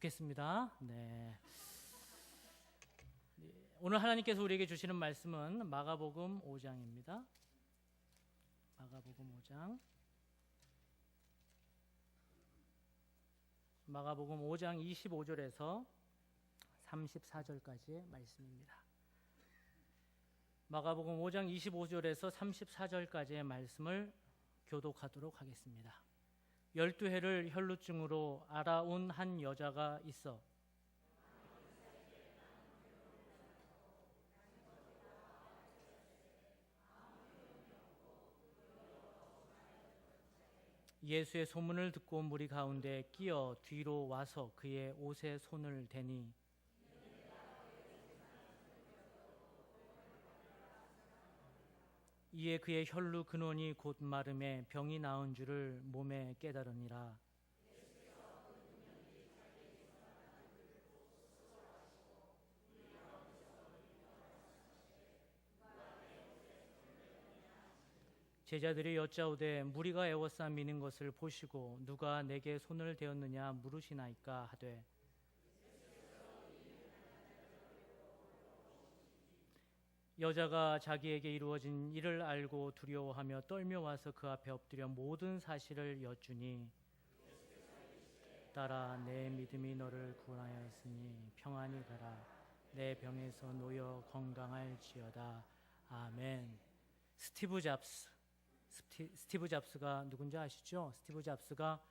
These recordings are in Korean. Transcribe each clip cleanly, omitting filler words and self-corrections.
좋겠습니다. 네. 오늘 하나님께서 우리에게 주시는 말씀은 마가복음 5장입니다. 마가복음 5장. 마가복음 5장 25절에서 34절까지의 말씀입니다. 마가복음 5장 25절에서 34절까지의 말씀을 교독하도록 하겠습니다. 12해를 혈루증으로 앓아온 한 여자가 있어 예수의 소문을 듣고 무리 가운데 끼어 뒤로 와서 그의 옷에 손을 대니 이에 그의 혈루 근원이 곧 마름에 병이 나은 줄을 몸에 깨달으니라. 제자들이 여짜오되 무리가 애워싸 미는 것을 보시고 누가 내게 손을 대었느냐 물으시나이까 하되 여자가 자기에게 이루어진 일을 알고 두려워하며 떨며 와서 그 앞에 엎드려 모든 사실을 여쭈니 따라 내 믿음이 너를 구원하였으니 평안히 가라 내 병에서 놓여 건강할지어다. 아멘. 스티브 잡스가 누군지 아시죠? 스티브 잡스가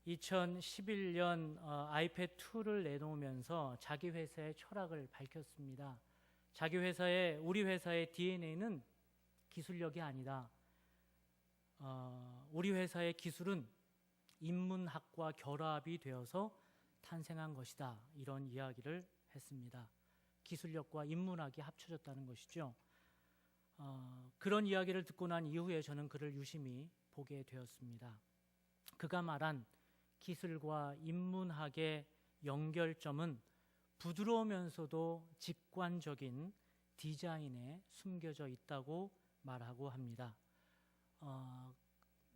2011년 아이패드 2를 내놓으면서 자기 회사의 철학을 밝혔습니다. 자기 회사의 우리 회사의 DNA는 기술력이 아니다. 우리 회사의 기술은 인문학과 결합이 되어서 탄생한 것이다. 이런 이야기를 했습니다. 기술력과 인문학이 합쳐졌다는 것이죠. 그런 이야기를 듣고 난 이후에 저는 그를 유심히 보게 되었습니다. 그가 말한 기술과 인문학의 연결점은 부드러우면서도 직관적인 디자인에 숨겨져 있다고 말하고 합니다.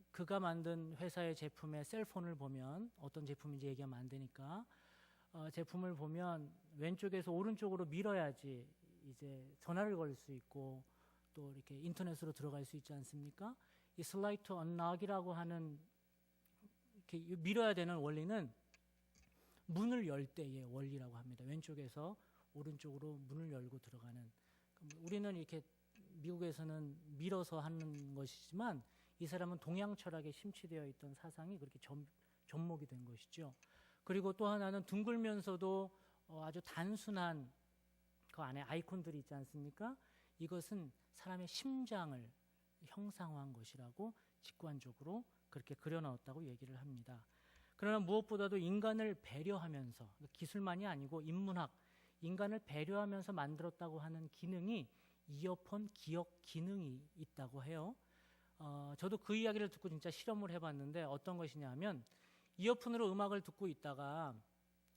그가 만든 회사의 제품의 셀폰을 보면 어떤 제품인지 얘기하면 안 되니까 제품을 보면 왼쪽에서 오른쪽으로 밀어야지 이제 전화를 걸 수 있고 또 이렇게 인터넷으로 들어갈 수 있지 않습니까? 이 슬라이드 투 언락이라고 하는 이렇게 밀어야 되는 원리는 문을 열 때의 원리라고 합니다. 왼쪽에서 오른쪽으로 문을 열고 들어가는. 우리는 이렇게 미국에서는 밀어서 하는 것이지만 이 사람은 동양 철학에 심취되어 있던 사상이 그렇게 접목이 된 것이죠. 그리고 또 하나는 둥글면서도 아주 단순한 그 안에 아이콘들이 있지 않습니까? 이것은 사람의 심장을 형상화한 것이라고 직관적으로 그렇게 그려넣었다고 얘기를 합니다. 그러나 무엇보다도 인간을 배려하면서 기술만이 아니고 인문학, 인간을 배려하면서 만들었다고 하는 기능이 이어폰 기억 기능이 있다고 해요. 저도 그 이야기를 듣고 진짜 실험을 해봤는데 어떤 것이냐면 이어폰으로 음악을 듣고 있다가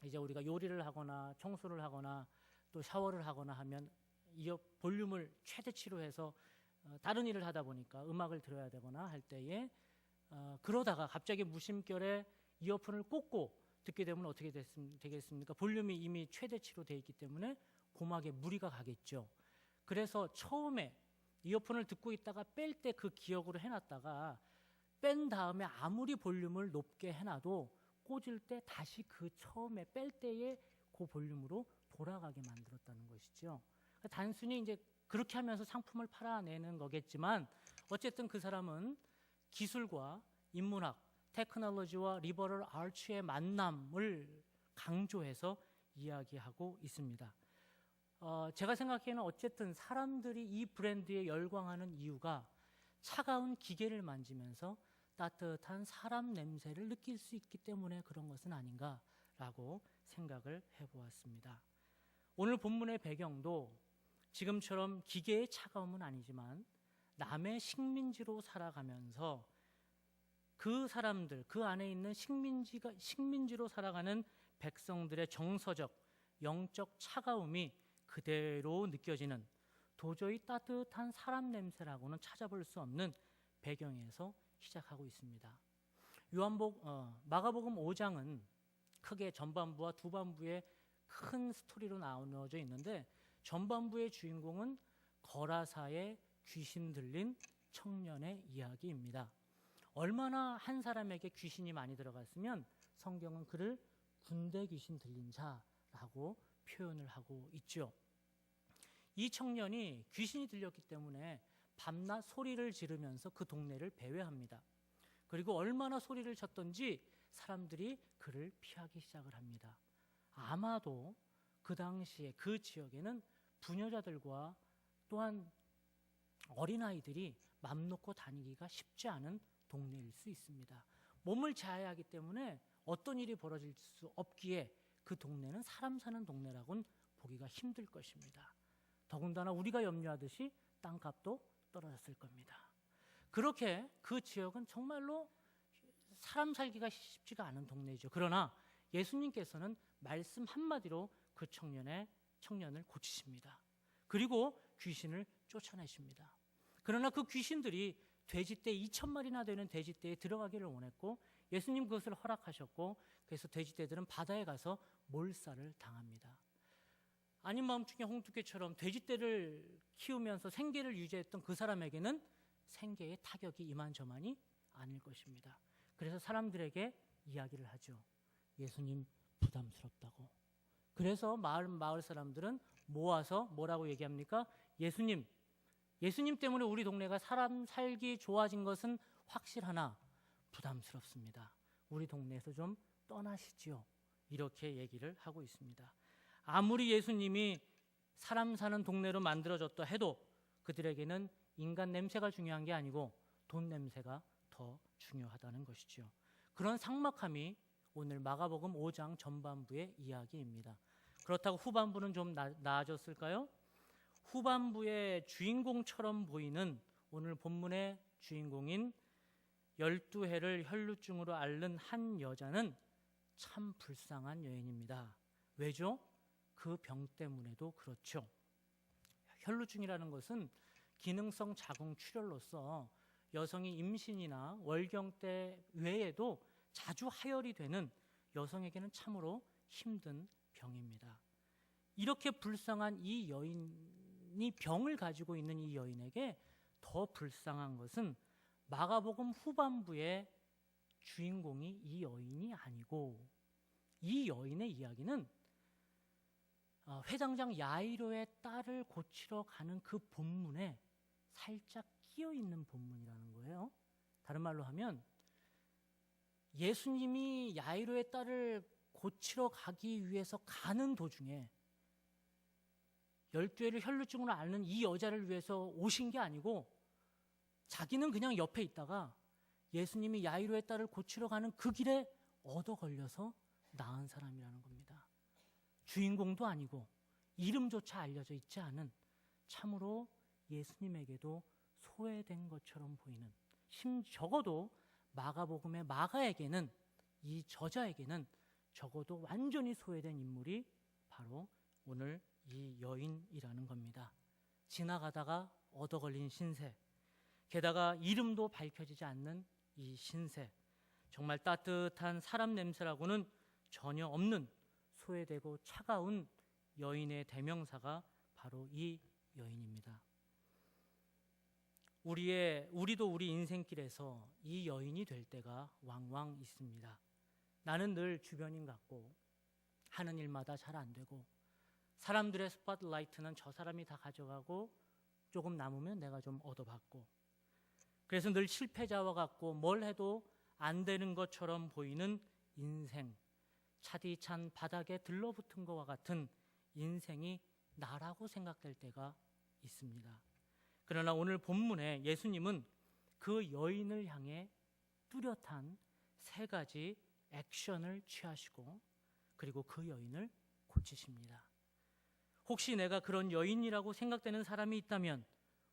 이제 우리가 요리를 하거나 청소를 하거나 또 샤워를 하거나 하면 볼륨을 최대치로 해서 다른 일을 하다 보니까 음악을 들어야 되거나 할 때에 그러다가 갑자기 무심결에 이어폰을 꽂고 듣게 되면 어떻게 되겠습니까? 볼륨이 이미 최대치로 되어 있기 때문에 고막에 무리가 가겠죠. 그래서 처음에 이어폰을 듣고 있다가 뺄 때 그 기억으로 해놨다가 뺀 다음에 아무리 볼륨을 높게 해놔도 꽂을 때 다시 그 처음에 뺄 때의 그 볼륨으로 돌아가게 만들었다는 것이죠. 단순히 이제 그렇게 하면서 상품을 팔아내는 거겠지만 어쨌든 그 사람은 기술과 인문학, 테크놀로지와 리버럴 아츠의 만남을 강조해서 이야기하고 있습니다. 제가 생각하기에는 어쨌든 사람들이 이 브랜드에 열광하는 이유가 차가운 기계를 만지면서 따뜻한 사람 냄새를 느낄 수 있기 때문에 그런 것은 아닌가라고 생각을 해보았습니다. 오늘 본문의 배경도 지금처럼 기계의 차가움은 아니지만 남의 식민지로 살아가면서 그 사람들, 그 안에 있는 식민지로 살아가는 백성들의 정서적, 영적 차가움이 그대로 느껴지는 도저히 따뜻한 사람 냄새라고는 찾아볼 수 없는 배경에서 시작하고 있습니다. 마가복음 5장은 크게 전반부와 두반부의 큰 스토리로 나누어져 있는데, 전반부의 주인공은 거라사의 귀신 들린 청년의 이야기입니다. 얼마나 한 사람에게 귀신이 많이 들어갔으면 성경은 그를 군대 귀신 들린 자라고 표현을 하고 있죠. 이 청년이 귀신이 들렸기 때문에 밤낮 소리를 지르면서 그 동네를 배회합니다. 그리고 얼마나 소리를 쳤던지 사람들이 그를 피하기 시작을 합니다. 아마도 그 당시에 그 지역에는 부녀자들과 또한 어린아이들이 맘 놓고 다니기가 쉽지 않은 동네일 수 있습니다. 몸을 제어해야 하기 때문에 어떤 일이 벌어질 수 없기에 그 동네는 사람 사는 동네라고는 보기가 힘들 것입니다. 더군다나 우리가 염려하듯이 땅값도 떨어졌을 겁니다. 그렇게 그 지역은 정말로 사람 살기가 쉽지가 않은 동네이죠. 그러나 예수님께서는 말씀 한마디로 그 청년을 고치십니다. 그리고 귀신을 쫓아내십니다. 그러나 그 귀신들이 돼지떼 2,000마리나 되는 돼지떼에 들어가기를 원했고 예수님 그것을 허락하셨고, 그래서 돼지떼들은 바다에 가서 몰살을 당합니다. 아닌 마음 중에 홍두깨처럼 돼지떼를 키우면서 생계를 유지했던 그 사람에게는 생계의 타격이 이만저만이 아닐 것입니다. 그래서 사람들에게 이야기를 하죠. 예수님 부담스럽다고. 그래서 마을 사람들은 모아서 뭐라고 얘기합니까? 예수님 때문에 우리 동네가 사람 살기 좋아진 것은 확실하나 부담스럽습니다. 우리 동네에서 좀 떠나시지요. 이렇게 얘기를 하고 있습니다. 아무리 예수님이 사람 사는 동네로 만들어졌다 해도 그들에게는 인간 냄새가 중요한 게 아니고 돈 냄새가 더 중요하다는 것이죠. 그런 삭막함이 오늘 마가복음 5장 전반부의 이야기입니다. 그렇다고 후반부는 좀 나아졌을까요? 후반부의 주인공처럼 보이는 오늘 본문의 주인공인 12해를 혈루증으로 앓는 한 여자는 참 불쌍한 여인입니다. 왜죠? 그 병 때문에도 그렇죠. 혈루증이라는 것은 기능성 자궁 출혈로서 여성이 임신이나 월경 때 외에도 자주 하혈이 되는 여성에게는 참으로 힘든 병입니다. 이렇게 불쌍한 이 여인이 병을 가지고 있는 이 여인에게 더 불쌍한 것은 마가복음 후반부의 주인공이 이 여인이 아니고, 이 여인의 이야기는 회장장 야이로의 딸을 고치러 가는 그 본문에 살짝 끼어 있는 본문이라는 거예요. 다른 말로 하면 예수님이 야이로의 딸을 고치러 가기 위해서 가는 도중에 12해를 혈루증으로 앓는 이 여자를 위해서 오신 게 아니고 자기는 그냥 옆에 있다가 예수님이 야이로의 딸을 고치러 가는 그 길에 얻어 걸려서 나은 사람이라는 겁니다. 주인공도 아니고 이름조차 알려져 있지 않은, 참으로 예수님에게도 소외된 것처럼 보이는, 적어도 마가복음의 마가에게는, 이 저자에게는 적어도 완전히 소외된 인물이 바로 오늘 이 여인이라는 겁니다. 지나가다가 얻어 걸린 신세, 게다가 이름도 밝혀지지 않는 이 신세, 정말 따뜻한 사람 냄새라고는 전혀 없는 소외되고 차가운 여인의 대명사가 바로 이 여인입니다. 우리도 우리 인생길에서 이 여인이 될 때가 왕왕 있습니다. 나는 늘 주변인 같고 하는 일마다 잘 안 되고 사람들의 스팟라이트는 저 사람이 다 가져가고 조금 남으면 내가 좀 얻어받고, 그래서 늘 실패자와 같고 뭘 해도 안 되는 것처럼 보이는 인생, 차디찬 바닥에 들러붙은 것과 같은 인생이 나라고 생각될 때가 있습니다. 그러나 오늘 본문에 예수님은 그 여인을 향해 뚜렷한 3가지 액션을 취하시고 그리고 그 여인을 고치십니다. 혹시 내가 그런 여인이라고 생각되는 사람이 있다면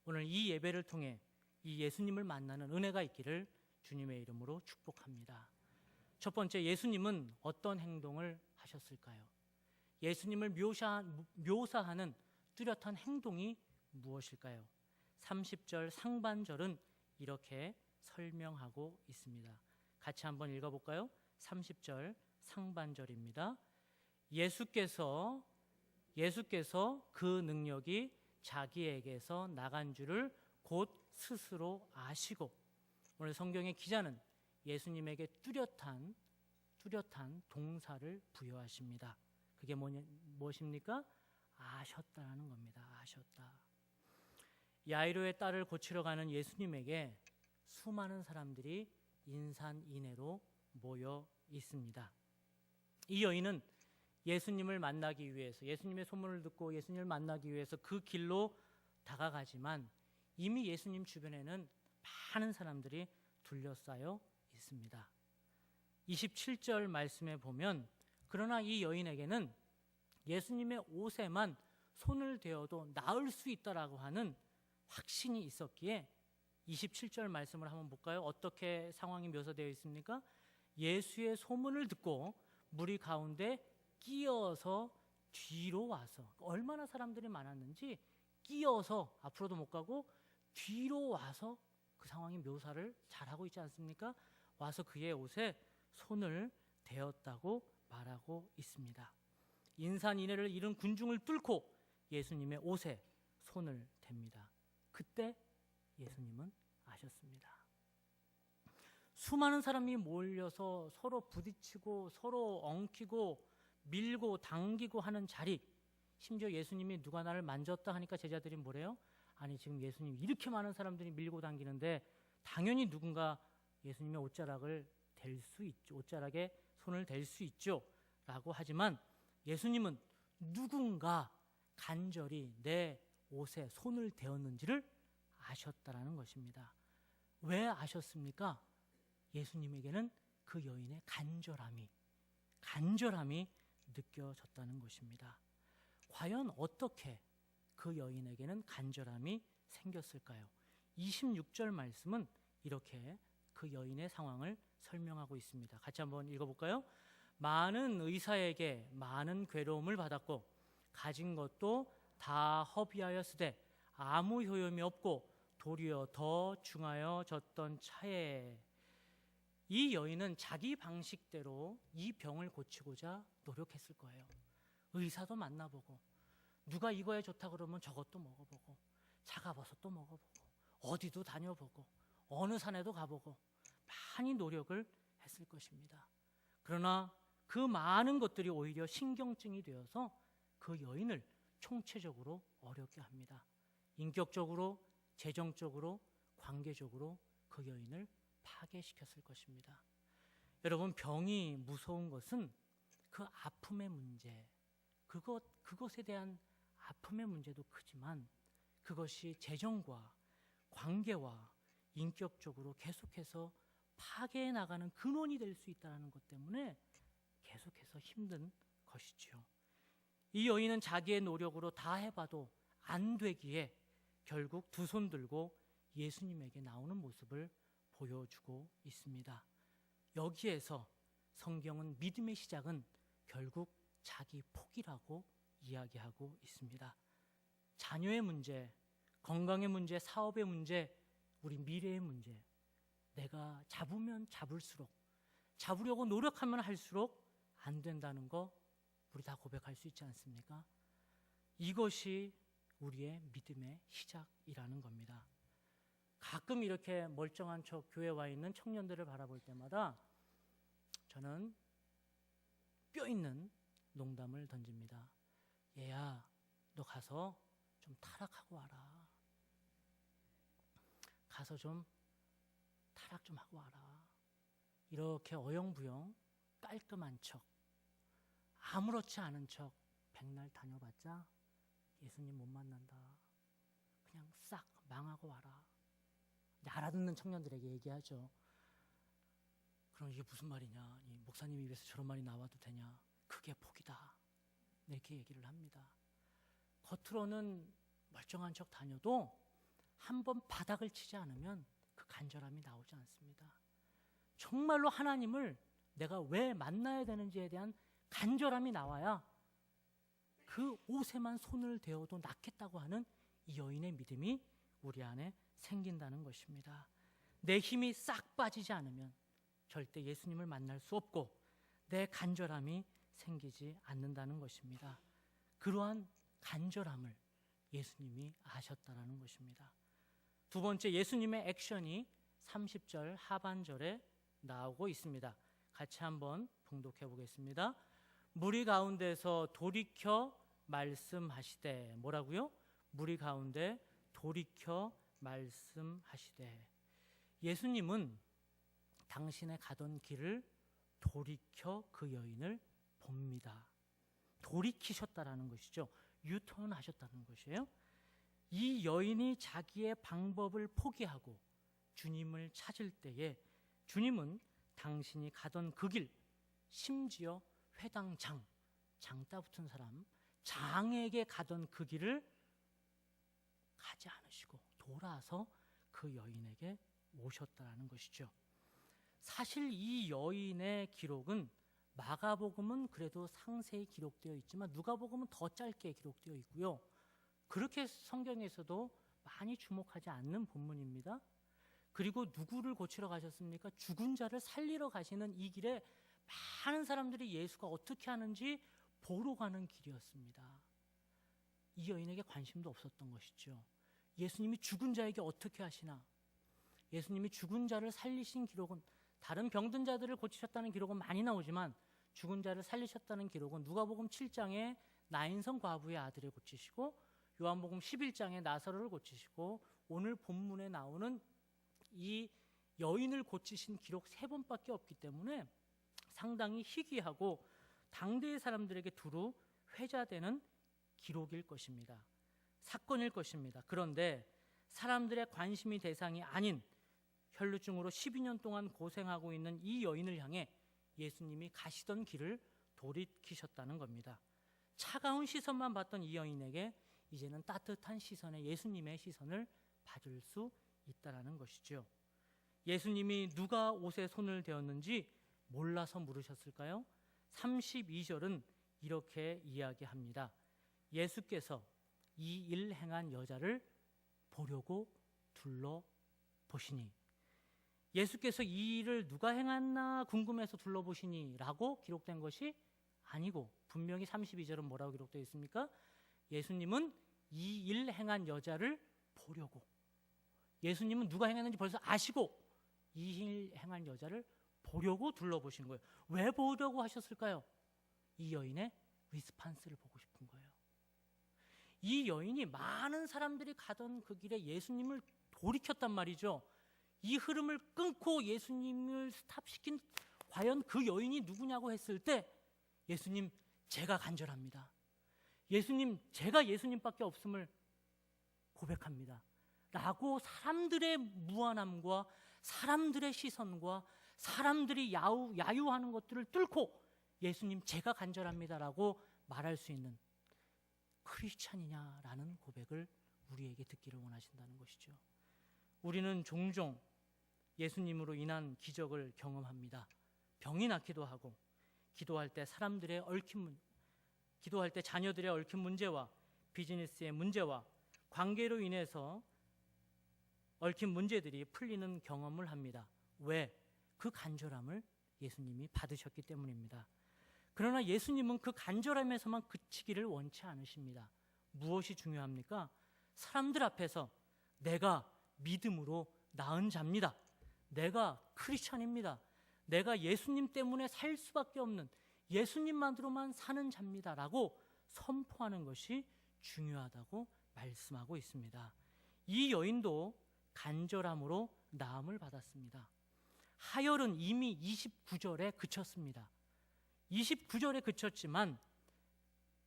오늘 이 예배를 통해 이 예수님을 만나는 은혜가 있기를 주님의 이름으로 축복합니다. 첫 번째, 예수님은 어떤 행동을 하셨을까요? 예수님을 묘사하는 뚜렷한 행동이 무엇일까요? 30절 상반절은 이렇게 설명하고 있습니다. 같이 한번 읽어볼까요? 30절 상반절입니다. 예수께서 그 능력이 자기에게서 나간 줄을 곧 스스로 아시고, 오늘 성경의 기자는 예수님에게 뚜렷한 동사를 부여하십니다. 그게 무엇입니까? 아셨다라는 겁니다. 아셨다. 야이로의 딸을 고치러 가는 예수님에게 수많은 사람들이 인산인해로 모여 있습니다. 이 여인은 예수님을 만나기 위해서, 예수님의 소문을 듣고 예수님을 만나기 위해서 그 길로 다가가지만 이미 예수님 주변에는 많은 사람들이 둘러싸여 있습니다. 27절 말씀에 보면, 그러나 이 여인에게는 예수님의 옷에만 손을 대어도 나을 수 있다라고 하는 확신이 있었기에 27절 말씀을 한번 볼까요? 어떻게 상황이 묘사되어 있습니까? 예수의 소문을 듣고 무리 가운데 끼어서 뒤로 와서, 얼마나 사람들이 많았는지 끼어서 앞으로도 못 가고 뒤로 와서, 그 상황이 묘사를 잘하고 있지 않습니까? 와서 그의 옷에 손을 대었다고 말하고 있습니다. 인산인해를 이룬 군중을 뚫고 예수님의 옷에 손을 댑니다. 그때 예수님은 아셨습니다. 수많은 사람이 몰려서 서로 부딪히고 서로 엉키고 밀고 당기고 하는 자리, 심지어 예수님이 누가 나를 만졌다 하니까 제자들이 뭐래요? 아니, 지금 예수님 이렇게 많은 사람들이 밀고 당기는데 당연히 누군가 예수님의 옷자락을 댈 수 있죠. 옷자락에 손을 댈 수 있죠. 라고 하지만 예수님은 누군가 간절히 내 옷에 손을 대었는지를 아셨다라는 것입니다. 왜 아셨습니까? 예수님에게는 그 여인의 간절함이 느껴졌다는 것입니다. 과연 어떻게 그 여인에게는 간절함이 생겼을까요? 26절 말씀은 이렇게 그 여인의 상황을 설명하고 있습니다. 같이 한번 읽어볼까요? 많은 의사에게 많은 괴로움을 받았고 가진 것도 다 허비하였으되 아무 효용이 없고 도리어 더 중하여졌던 차에, 이 여인은 자기 방식대로 이 병을 고치고자 노력했을 거예요. 의사도 만나보고, 누가 이거에 좋다 그러면 저것도 먹어보고, 차가버섯도 먹어보고, 어디도 다녀보고, 어느 산에도 가보고 많이 노력을 했을 것입니다. 그러나 그 많은 것들이 오히려 신경증이 되어서 그 여인을 총체적으로 어렵게 합니다. 인격적으로, 재정적으로, 관계적으로 그 여인을 파괴시켰을 것입니다. 여러분, 병이 무서운 것은 그 아픔의 문제, 그것에 대한 아픔의 문제도 크지만 그것이 재정과 관계와 인격적으로 계속해서 파괴해 나가는 근원이 될 수 있다는 것 때문에 계속해서 힘든 것이죠. 이 여인은 자기의 노력으로 다 해봐도 안 되기에 결국 두 손 들고 예수님에게 나오는 모습을 보여주고 있습니다. 여기에서 성경은 믿음의 시작은 결국 자기 포기라고 이야기하고 있습니다. 자녀의 문제, 건강의 문제, 사업의 문제, 우리 미래의 문제, 내가 잡으면 잡을수록, 잡으려고 노력하면 할수록 안 된다는 거 우리 다 고백할 수 있지 않습니까? 이것이 우리의 믿음의 시작이라는 겁니다. 가끔 이렇게 멀쩡한 척 교회에 와 있는 청년들을 바라볼 때마다 저는 뼈 있는 농담을 던집니다. 얘야, 너 가서 좀 타락하고 와라. 가서 좀 타락 좀 하고 와라. 이렇게 어영부영 깔끔한 척, 아무렇지 않은 척 백날 다녀봤자 예수님 못 만난다. 그냥 싹 망하고 와라. 알아듣는 청년들에게 얘기하죠. 그럼 이게 무슨 말이냐? 이 목사님 입에서 저런 말이 나와도 되냐? 그게 복이다. 이렇게 얘기를 합니다. 겉으로는 멀쩡한 척 다녀도 한번 바닥을 치지 않으면 그 간절함이 나오지 않습니다. 정말로 하나님을 내가 왜 만나야 되는지에 대한 간절함이 나와야 그 옷에만 손을 대어도 낫겠다고 하는 이 여인의 믿음이 우리 안에 생긴다는 것입니다. 내 힘이 싹 빠지지 않으면 절대 예수님을 만날 수 없고, 내 간절함이 생기지 않는다는 것입니다. 그러한 간절함을 예수님이 아셨다라는 것입니다. 두 번째, 예수님의 액션이 30절 하반절에 나오고 있습니다. 같이 한번 봉독해 보겠습니다. 무리 가운데서 돌이켜 말씀하시되, 뭐라고요? 무리 가운데 돌이켜 말씀하시되. 예수님은 당신의 가던 길을 돌이켜 그 여인을 봅니다. 돌이키셨다라는 것이죠. 유턴하셨다는 것이에요. 이 여인이 자기의 방법을 포기하고 주님을 찾을 때에 주님은 당신이 가던 그 길, 심지어 회당장, 장따 붙은 사람, 장에게 가던 그 길을 가지 않으시고 돌아서 그 여인에게 오셨다라는 것이죠. 사실 이 여인의 기록은 마가복음은 그래도 상세히 기록되어 있지만 누가복음은 더 짧게 기록되어 있고요. 그렇게 성경에서도 많이 주목하지 않는 본문입니다. 그리고 누구를 고치러 가셨습니까? 죽은 자를 살리러 가시는 이 길에 많은 사람들이 예수가 어떻게 하는지 보러 가는 길이었습니다. 이 여인에게 관심도 없었던 것이죠. 예수님이 죽은 자에게 어떻게 하시나? 예수님이 죽은 자를 살리신 기록은, 다른 병든 자들을 고치셨다는 기록은 많이 나오지만 죽은 자를 살리셨다는 기록은 누가복음 7장에 나인성 과부의 아들을 고치시고, 요한복음 11장에 나사로를 고치시고, 오늘 본문에 나오는 이 여인을 고치신 기록 3번밖에 없기 때문에 상당히 희귀하고 당대의 사람들에게 두루 회자되는 기록일 것입니다. 사건일 것입니다. 그런데 사람들의 관심이 대상이 아닌 혈루증으로 12년 동안 고생하고 있는 이 여인을 향해 예수님이 가시던 길을 돌이키셨다는 겁니다. 차가운 시선만 봤던 이 여인에게 이제는 따뜻한 시선의 예수님의 시선을 받을 수 있다라는 것이죠. 예수님이 누가 옷에 손을 대었는지 몰라서 물으셨을까요? 32절은 이렇게 이야기합니다. 예수께서 이 일 행한 여자를 보려고 둘러보시니. 예수께서 이 일을 누가 행했나 궁금해서 둘러보시니 라고 기록된 것이 아니고, 분명히 32절은 뭐라고 기록되어 있습니까? 예수님은 이 일 행한 여자를 보려고, 예수님은 누가 행했는지 벌써 아시고 이 일 행한 여자를 보려고 둘러보신 거예요. 왜 보려고 하셨을까요? 이 여인의 리스판스를 보고 싶은 거예요. 이 여인이 많은 사람들이 가던 그 길에 예수님을 돌이켰단 말이죠. 이 흐름을 끊고 예수님을 스탑시킨 과연 그 여인이 누구냐고 했을 때, 예수님, 제가 간절합니다. 예수님, 제가 예수님밖에 없음을 고백합니다. 라고 사람들의 무안함과 사람들의 시선과 사람들이 야유하는 것들을 뚫고 예수님, 제가 간절합니다라고 말할 수 있는 크리스찬이냐라는 고백을 우리에게 듣기를 원하신다는 것이죠. 우리는 종종 예수님으로 인한 기적을 경험합니다. 병이 낫기도 하고, 기도할 때 기도할 때 자녀들의 얽힌 문제와 비즈니스의 문제와 관계로 인해서 얽힌 문제들이 풀리는 경험을 합니다. 왜? 그 간절함을 예수님이 받으셨기 때문입니다. 그러나 예수님은 그 간절함에서만 그치기를 원치 않으십니다. 무엇이 중요합니까? 사람들 앞에서 내가 믿음으로 나은 자입니다. 내가 크리스찬입니다. 내가 예수님 때문에 살 수밖에 없는, 예수님만으로만 사는 자입니다 라고 선포하는 것이 중요하다고 말씀하고 있습니다. 이 여인도 간절함으로 나음을 받았습니다. 하혈은 이미 29절에 그쳤습니다. 29절에 그쳤지만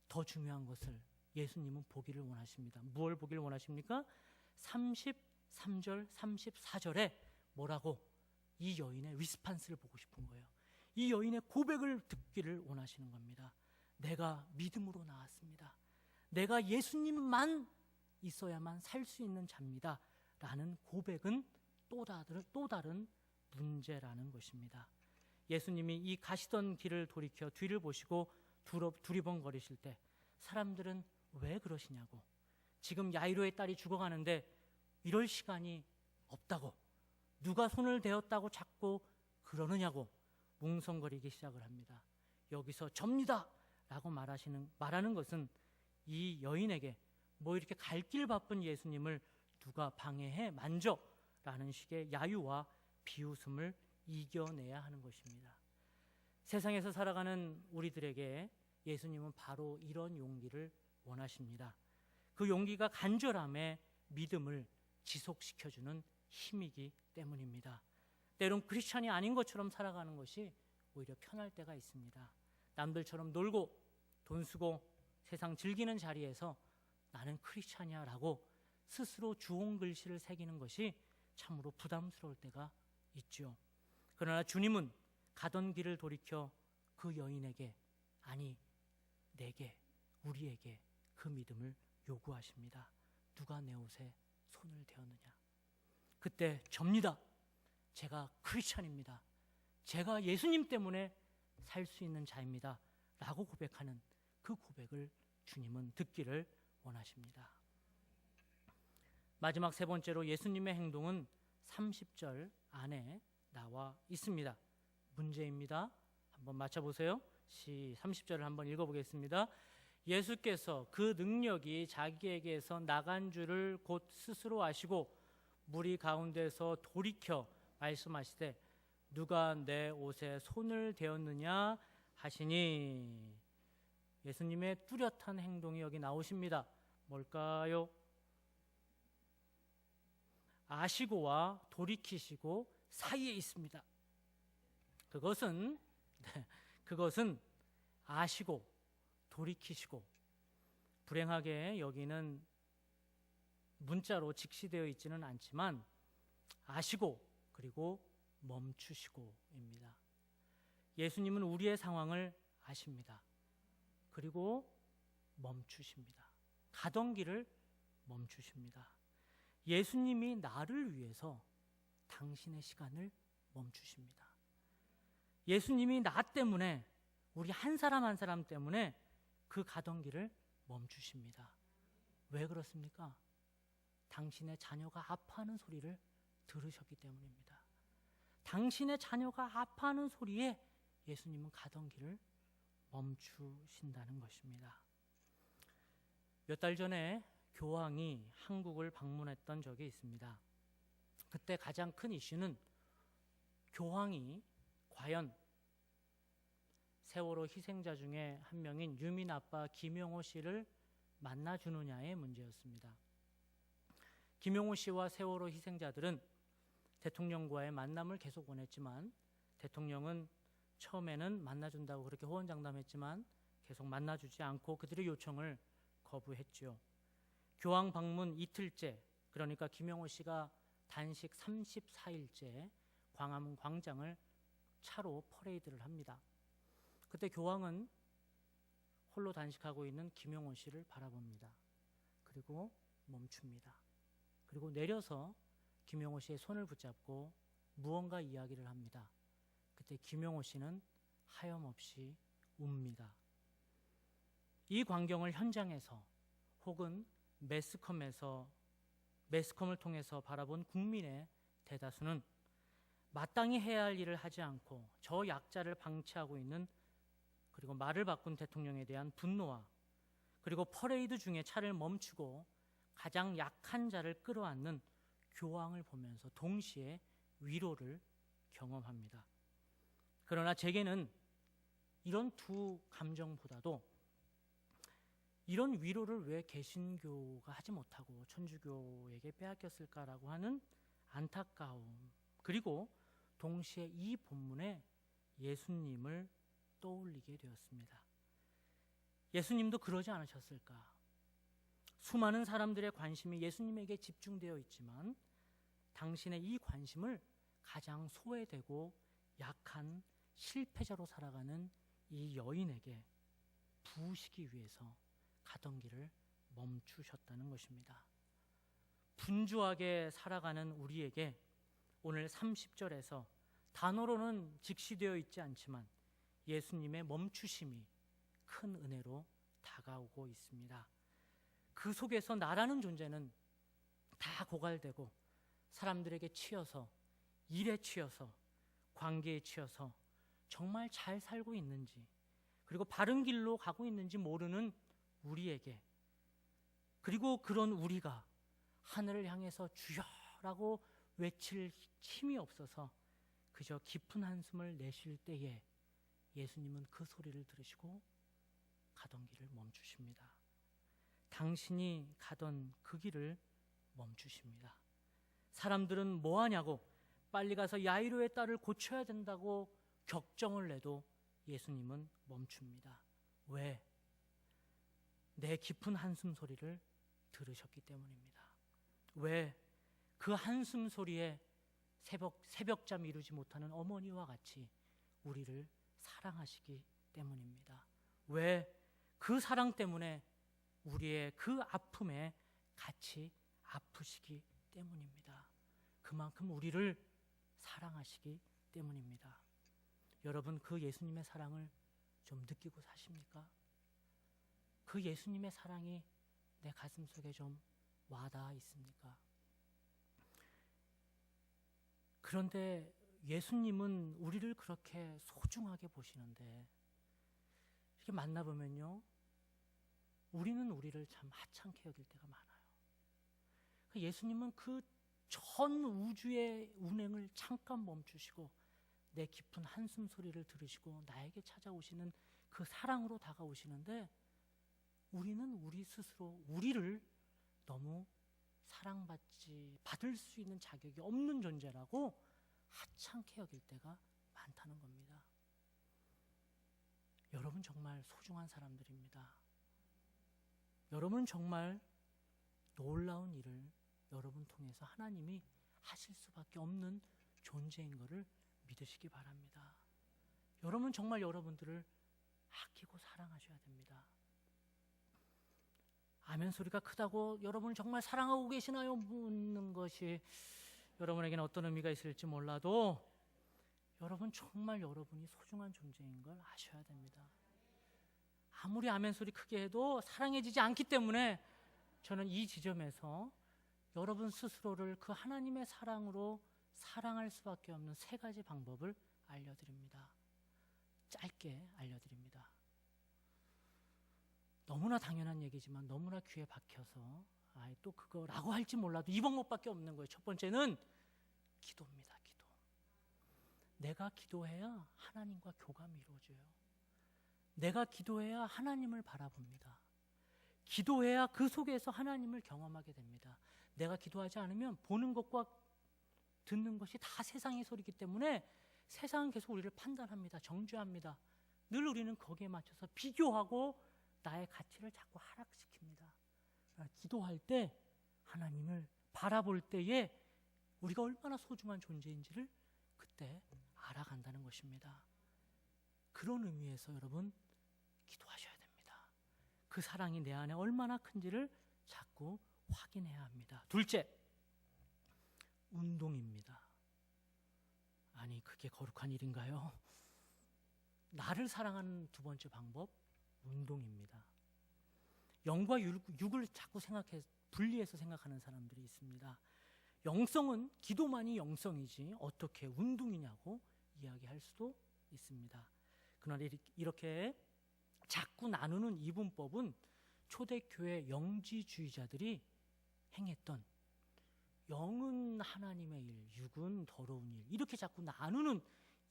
더 중요한 것을 예수님은 보기를 원하십니다. 무엇을 보기를 원하십니까? 33절, 34절에 뭐라고? 이 여인의 리스판스를 보고 싶은 거예요. 이 여인의 고백을 듣기를 원하시는 겁니다. 내가 믿음으로 나왔습니다. 내가 예수님만 있어야만 살 수 있는 자입니다 라는 고백은 또 다른 문제라는 것입니다. 예수님이 이 가시던 길을 돌이켜 뒤를 보시고 두리번거리실 때 사람들은 왜 그러시냐고, 지금 야이로의 딸이 죽어가는데 이럴 시간이 없다고, 누가 손을 대었다고 자꾸 그러느냐고 뭉성거리기 시작을 합니다. 여기서 접니다 라고 말하는 것은 이 여인에게 뭐 이렇게 갈 길 바쁜 예수님을 누가 방해해 만져 라는 식의 야유와 비웃음을 이겨내야 하는 것입니다. 세상에서 살아가는 우리들에게 예수님은 바로 이런 용기를 원하십니다. 그 용기가 간절함에 믿음을 지속시켜주는 힘이기 때문입니다. 때론 크리스찬이 아닌 것처럼 살아가는 것이 오히려 편할 때가 있습니다. 남들처럼 놀고 돈 쓰고 세상 즐기는 자리에서 나는 크리스찬이야 라고 스스로 주홍 글씨를 새기는 것이 참으로 부담스러울 때가 있죠. 그러나 주님은 가던 길을 돌이켜 그 여인에게, 아니 내게, 우리에게 그 믿음을 요구하십니다. 누가 내 옷에 손을 대었느냐. 그때 접니다. 제가 크리스찬입니다. 제가 예수님 때문에 살 수 있는 자입니다 라고 고백하는 그 고백을 주님은 듣기를 원하십니다. 마지막 세 번째로 예수님의 행동은 30절 안에 나와 있습니다. 문제입니다. 한번 맞춰보세요. 30절을 한번 읽어보겠습니다. 예수께서 그 능력이 자기에게서 나간 줄을 곧 스스로 아시고 무리 가운데서 돌이켜 말씀하시되 누가 내 옷에 손을 대었느냐 하시니, 예수님의 뚜렷한 행동이 여기 나오십니다. 뭘까요? 아시고와 돌이키시고 사이에 있습니다. 그것은 아시고 돌이키시고, 불행하게 여기는 문자로 직시되어 있지는 않지만 아시고 그리고 멈추시고입니다. 예수님은 우리의 상황을 아십니다. 그리고 멈추십니다. 가던 길을 멈추십니다. 예수님이 나를 위해서 당신의 시간을 멈추십니다. 예수님이 나 때문에, 우리 한 사람 한 사람 때문에 그 가던 길을 멈추십니다. 왜 그렇습니까? 당신의 자녀가 아파하는 소리를 들으셨기 때문입니다. 당신의 자녀가 아파하는 소리에 예수님은 가던 길을 멈추신다는 것입니다. 몇 달 전에 교황이 한국을 방문했던 적이 있습니다. 그때 가장 큰 이슈는 교황이 과연 세월호 희생자 중에 한 명인 유민 아빠 김용호 씨를 만나주느냐의 문제였습니다. 김용호 씨와 세월호 희생자들은 대통령과의 만남을 계속 원했지만 대통령은 처음에는 만나준다고 그렇게 호언장담했지만 계속 만나주지 않고 그들의 요청을 거부했죠. 교황 방문 이틀째, 그러니까 김용호 씨가 단식 34일째 광화문 광장을 차로 퍼레이드를 합니다. 그때 교황은 홀로 단식하고 있는 김용호 씨를 바라봅니다. 그리고 멈춥니다. 그리고 내려서 김용호 씨의 손을 붙잡고 무언가 이야기를 합니다. 그때 김용호 씨는 하염없이 웁니다. 이 광경을 현장에서 혹은 매스컴을 통해서 바라본 국민의 대다수는 마땅히 해야 할 일을 하지 않고 저 약자를 방치하고 있는, 그리고 말을 바꾼 대통령에 대한 분노와, 그리고 퍼레이드 중에 차를 멈추고 가장 약한 자를 끌어안는 교황을 보면서 동시에 위로를 경험합니다. 그러나 제게는 이런 두 감정보다도 이런 위로를 왜 개신교가 하지 못하고 천주교에게 빼앗겼을까라고 하는 안타까움, 그리고 동시에 이 본문에 예수님을 떠올리게 되었습니다. 예수님도 그러지 않으셨을까? 수많은 사람들의 관심이 예수님에게 집중되어 있지만 당신의 이 관심을 가장 소외되고 약한 실패자로 살아가는 이 여인에게 부으시기 위해서 가던 길을 멈추셨다는 것입니다. 분주하게 살아가는 우리에게 오늘 30절에서 단어로는 직시되어 있지 않지만 예수님의 멈추심이 큰 은혜로 다가오고 있습니다. 그 속에서 나라는 존재는 다 고갈되고 사람들에게 치여서, 일에 치여서, 관계에 치여서 정말 잘 살고 있는지, 그리고 바른 길로 가고 있는지 모르는 우리에게, 그리고 그런 우리가 하늘을 향해서 주여라고 외칠 힘이 없어서 그저 깊은 한숨을 내쉴 때에 예수님은 그 소리를 들으시고 가던 길을 멈추십니다. 당신이 가던 그 길을 멈추십니다. 사람들은 뭐 하냐고 빨리 가서 야이로의 딸을 고쳐야 된다고 격정을 내도 예수님은 멈춥니다. 왜? 내 깊은 한숨 소리를 들으셨기 때문입니다. 왜? 그 한숨 소리에 새벽잠 이루지 못하는 어머니와 같이 우리를 사랑하시기 때문입니다. 왜? 그 사랑 때문에 우리의 그 아픔에 같이 아프시기 때문입니다. 그만큼 우리를 사랑하시기 때문입니다. 여러분, 그 예수님의 사랑을 좀 느끼고 사십니까? 그 예수님의 사랑이 내 가슴 속에 좀 와닿아 있습니까? 그런데 예수님은 우리를 그렇게 소중하게 보시는데 이렇게 만나보면요, 우리는 우리를 참 하찮게 여길 때가 많아요. 예수님은 그 전 우주의 운행을 잠깐 멈추시고 내 깊은 한숨 소리를 들으시고 나에게 찾아오시는 그 사랑으로 다가오시는데, 우리는 우리 스스로 우리를 너무 받을 수 있는 자격이 없는 존재라고 하찮게 여길 때가 많다는 겁니다. 여러분 정말 소중한 사람들입니다. 여러분 정말 놀라운 일을 여러분 통해서 하나님이 하실 수밖에 없는 존재인 것을 믿으시기 바랍니다. 여러분 정말 여러분들을 아끼고 사랑하셔야 됩니다. 아멘 소리가 크다고 여러분을 정말 사랑하고 계시나요? 묻는 것이 여러분에게는 어떤 의미가 있을지 몰라도 여러분 정말 여러분이 소중한 존재인 걸 아셔야 됩니다. 아무리 아멘 소리 크게 해도 사랑해지지 않기 때문에 저는 이 지점에서 여러분 스스로를 그 하나님의 사랑으로 사랑할 수밖에 없는 3가지 방법을 알려드립니다. 짧게 알려드립니다. 너무나 당연한 얘기지만 너무나 귀에 박혀서 또 그거라고 할지 몰라도 이 방법밖에 없는 거예요. 첫 번째는 기도입니다. 기도. 내가 기도해야 하나님과 교감이 이루어져요. 내가 기도해야 하나님을 바라봅니다. 기도해야 그 속에서 하나님을 경험하게 됩니다. 내가 기도하지 않으면 보는 것과 듣는 것이 다 세상의 소리이기 때문에 세상은 계속 우리를 판단합니다. 정죄합니다. 늘 우리는 거기에 맞춰서 비교하고 나의 가치를 자꾸 하락시킵니다. 기도할 때 하나님을 바라볼 때에 우리가 얼마나 소중한 존재인지를 그때 알아간다는 것입니다. 그런 의미에서 여러분 기도하셔야 됩니다. 그 사랑이 내 안에 얼마나 큰지를 자꾸 확인해야 합니다. 둘째, 운동입니다. 아니 그게 거룩한 일인가요? 나를 사랑하는 2번째 방법, 운동입니다. 영과 육을 자꾸 분리해서 생각하는 사람들이 있습니다. 영성은 기도만이 영성이지 어떻게 운동이냐고 이야기할 수도 있습니다. 그러나 이렇게 자꾸 나누는 이분법은 초대교회 영지주의자들이 행했던 영은 하나님의 일, 육은 더러운 일, 이렇게 자꾸 나누는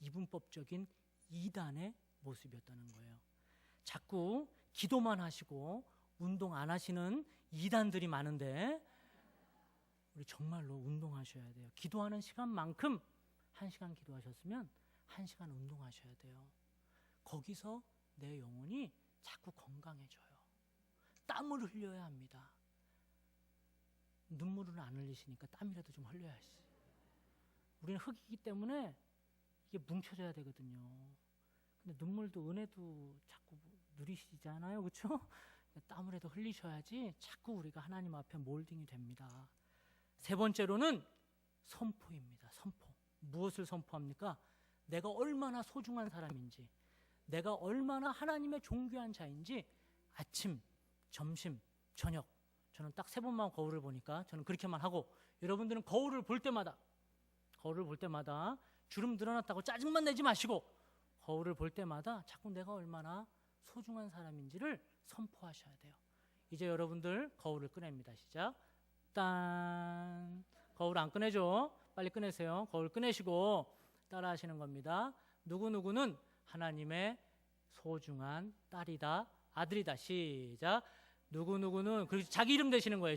이분법적인 이단의 모습이었다는 거예요. 자꾸 기도만 하시고 운동 안 하시는 이단들이 많은데 우리 정말로 운동하셔야 돼요. 기도하는 시간만큼 1시간 기도하셨으면 1시간 운동하셔야 돼요. 거기서 내 영혼이 자꾸 건강해져요. 땀을 흘려야 합니다. 눈물은 안 흘리시니까 땀이라도 좀 흘려야지. 우리는 흙이기 때문에 이게 뭉쳐져야 되거든요. 근데 눈물도 은혜도 자꾸 누리시잖아요, 그렇죠? 땀을라도 흘리셔야지 자꾸 우리가 하나님 앞에 몰딩이 됩니다. 3번째로는 선포입니다. 선포. 무엇을 선포합니까? 내가 얼마나 소중한 사람인지, 내가 얼마나 하나님의 존귀한 자인지 아침, 점심, 저녁, 저는 딱 3번만 거울을 보니까 저는 그렇게만 하고, 여러분들은 거울을 볼 때마다 주름 드러났다고 짜증만 내지 마시고 거울을 볼 때마다 자꾸 내가 얼마나 소중한 사람인지를 선포하셔야 돼요. 이제 여러분들 거울을 꺼냅니다. 시작. 딴. 거울 안 꺼내죠? 빨리 꺼내세요. 거울 꺼내시고 따라 하시는 겁니다. 누구누구는 하나님의 소중한 딸이다, 아들이다. 시작. 누구누구는, 그리고 자기 이름 대시는 거예요.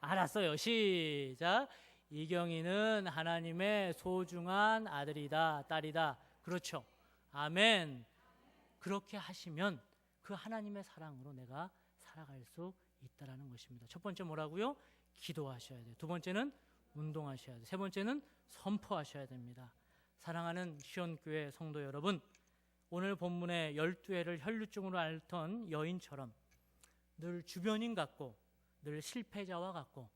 알았어요. 시작. 이경이는 하나님의 소중한 아들이다, 딸이다. 그렇죠. 아멘. 그렇게 하시면 그 하나님의 사랑으로 내가 살아갈 수 있다라는 것입니다. 첫 번째 뭐라고요? 기도하셔야 돼요. 두 번째는 운동하셔야 돼요. 세 번째는 선포하셔야 됩니다. 사랑하는 시온교회 성도 여러분, 오늘 본문의 12회를 혈루증으로 앓던 여인처럼 늘 주변인 같고 늘 실패자와 같고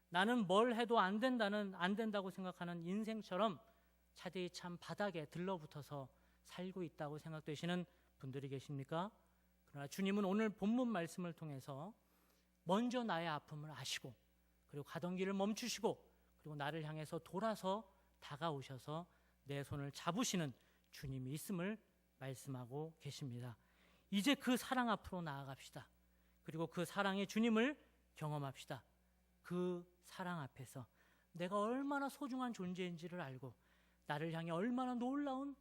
나는 뭘 해도 안 된다고 생각하는 인생처럼 차대히 참 바닥에 들러붙어서 살고 있다고 생각되시는 분들이 계십니까? 그러나 주님은 오늘 본문 말씀을 통해서 먼저 나의 아픔을 아시고 그리고 가던 길을 멈추시고 그리고 나를 향해서 돌아서 다가오셔서 내 손을 잡으시는 주님이 있음을 말씀하고 계십니다. 이제 그 사랑 앞으로 나아갑시다. 그리고 그 사랑의 주님을 경험합시다. 그 사랑 앞에서 내가 얼마나 소중한 존재인지를 알고 나를 향해 얼마나 놀라운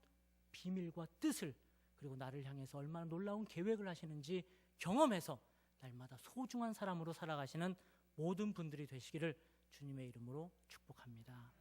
비밀과 뜻을 그리고 나를 향해서 얼마나 놀라운 계획을 하시는지 경험해서 날마다 소중한 사람으로 살아가시는 모든 분들이 되시기를 주님의 이름으로 축복합니다.